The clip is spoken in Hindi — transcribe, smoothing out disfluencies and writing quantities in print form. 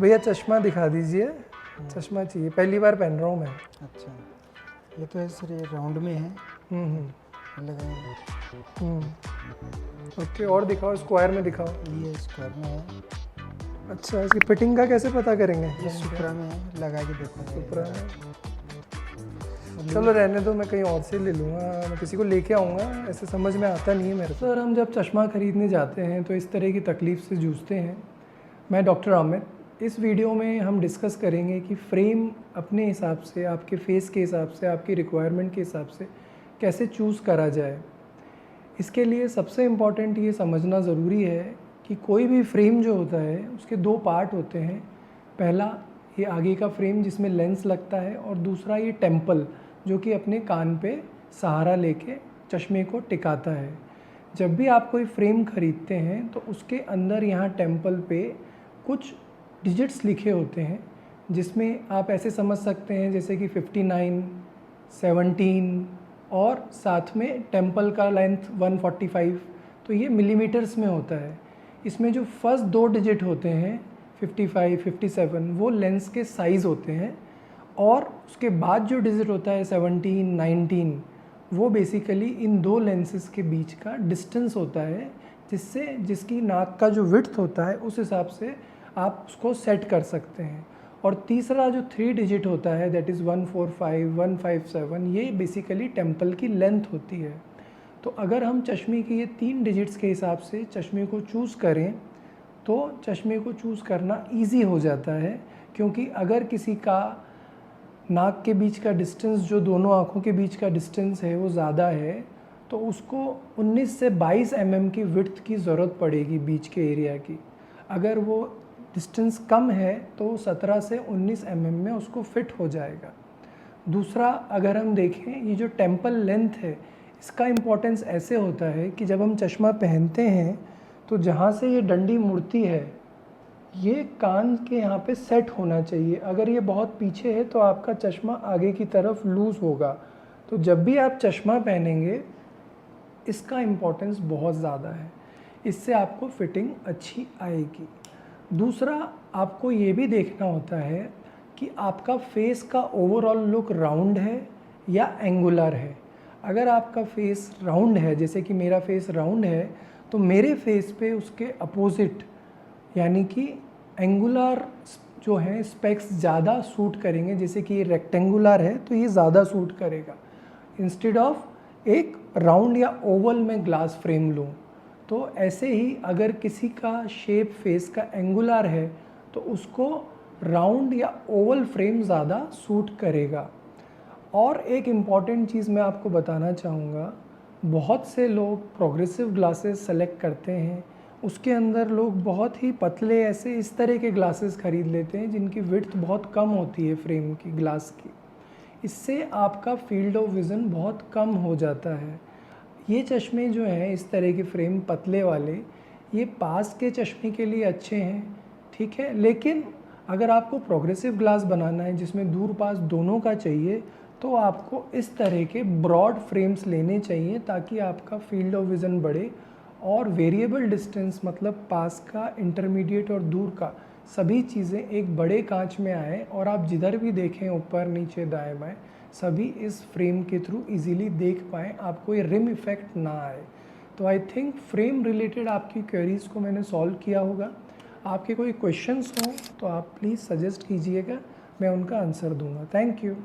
भैया चश्मा दिखा दीजिए। चश्मा चाहिए, पहली बार पहन रहा हूँ मैं। अच्छा, ये तो है सर, ये राउंड में है। लगाएंगे। ओके, और दिखाओ, स्क्वायर में दिखाओ। ये स्क्वायर में है। अच्छा, इसकी फिटिंग का कैसे पता करेंगे? ये सुपरा में है, लगा के देखो। सुपरा में। चलो रहने दो, मैं कहीं और से ले लूँगा, मैं किसी को लेके आऊँगा, ऐसे समझ में आता नहीं है मेरे को। सर, हम जब चश्मा ख़रीदने जाते हैं तो इस तरह की तकलीफ़ से जूझते हैं। मैं डॉक्टर आमिर। इस वीडियो में हम डिस्कस करेंगे कि फ्रेम अपने हिसाब से, आपके फेस के हिसाब से, आपकी रिक्वायरमेंट के हिसाब से कैसे चूज़ करा जाए। इसके लिए सबसे इम्पॉर्टेंट ये समझना ज़रूरी है कि कोई भी फ्रेम जो होता है उसके दो पार्ट होते हैं। पहला ये आगे का फ्रेम जिसमें लेंस लगता है, और दूसरा ये टेम्पल जो कि अपने कान पे सहारा लेके चश्मे को टिकाता है। जब भी आप कोई फ्रेम ख़रीदते हैं तो उसके अंदर यहाँ टेम्पल पे कुछ डिजिट्स लिखे होते हैं, जिसमें आप ऐसे समझ सकते हैं जैसे कि 59, 17 और साथ में टेम्पल का लेंथ 145। तो ये मिलीमीटर्स में होता है। इसमें जो फर्स्ट दो डिजिट होते हैं 55, 57 वो लेंस के साइज़ होते हैं, और उसके बाद जो डिजिट होता है 17, 19 वो बेसिकली इन दो लेंसेज के बीच का डिस्टेंस होता है, जिसकी नाक का जो विड्थ होता है उस हिसाब से आप उसको सेट कर सकते हैं। और तीसरा जो 3 डिजिट होता है दैट इज़ 145, 157, ये बेसिकली टेम्पल की लेंथ होती है। तो अगर हम चश्मे की ये 3 डिजिट्स के हिसाब से चश्मे को चूज़ करें तो चश्मे को चूज़ करना इजी हो जाता है, क्योंकि अगर किसी का नाक के बीच का डिस्टेंस, जो दोनों आँखों के बीच का डिस्टेंस है वो ज़्यादा है, तो उसको 19 से 22 mm की विड्थ की ज़रूरत पड़ेगी बीच के एरिया की। अगर वो डिस्टेंस कम है तो 17 से 19 mm में उसको फिट हो जाएगा। दूसरा, अगर हम देखें ये जो टेम्पल लेंथ है, इसका इम्पोर्टेंस ऐसे होता है कि जब हम चश्मा पहनते हैं तो जहाँ से ये डंडी मुड़ती है ये कान के यहाँ पे सेट होना चाहिए। अगर ये बहुत पीछे है तो आपका चश्मा आगे की तरफ लूज़ होगा। तो जब भी आप चश्मा पहनेंगे इसका इम्पोर्टेंस बहुत ज़्यादा है, इससे आपको फिटिंग अच्छी आएगी। दूसरा, आपको ये भी देखना होता है कि आपका फेस का ओवरऑल लुक राउंड है या एंगुलर है। अगर आपका फेस राउंड है, जैसे कि मेरा फेस राउंड है, तो मेरे फेस पे उसके अपोजिट यानी कि एंगुलर जो है स्पेक्स ज़्यादा सूट करेंगे। जैसे कि ये रेक्टेंगुलर है तो ये ज़्यादा सूट करेगा, इंस्टेड ऑफ एक राउंड या ओवल में ग्लास फ्रेम लूँ। तो ऐसे ही अगर किसी का शेप फेस का एंगुलर है तो उसको राउंड या ओवल फ्रेम ज़्यादा सूट करेगा। और एक इम्पॉर्टेंट चीज़ मैं आपको बताना चाहूँगा, बहुत से लोग प्रोग्रेसिव ग्लासेस सेलेक्ट करते हैं, उसके अंदर लोग बहुत ही पतले ऐसे इस तरह के ग्लासेस ख़रीद लेते हैं जिनकी विड्थ बहुत कम होती है फ्रेम की, ग्लास की। इससे आपका फील्ड ऑफ विज़न बहुत कम हो जाता है। ये चश्मे जो हैं इस तरह के फ्रेम पतले वाले, ये पास के चश्मे के लिए अच्छे हैं, ठीक है। लेकिन अगर आपको प्रोग्रेसिव ग्लास बनाना है जिसमें दूर पास दोनों का चाहिए, तो आपको इस तरह के ब्रॉड फ्रेम्स लेने चाहिए ताकि आपका फील्ड ऑफ विज़न बढ़े और वेरिएबल डिस्टेंस, मतलब पास का, इंटरमीडिएट और दूर का, सभी चीज़ें एक बड़े कांच में आए और आप जिधर भी देखें, ऊपर नीचे दाएं बाएं, सभी इस फ्रेम के थ्रू इजीली देख पाएँ, आपको ये रिम इफ़ेक्ट ना आए। तो आई थिंक फ्रेम रिलेटेड आपकी क्वेरीज़ को मैंने सॉल्व किया होगा। आपके कोई क्वेश्चंस हों तो आप प्लीज़ सजेस्ट कीजिएगा, मैं उनका आंसर दूंगा। Thank you.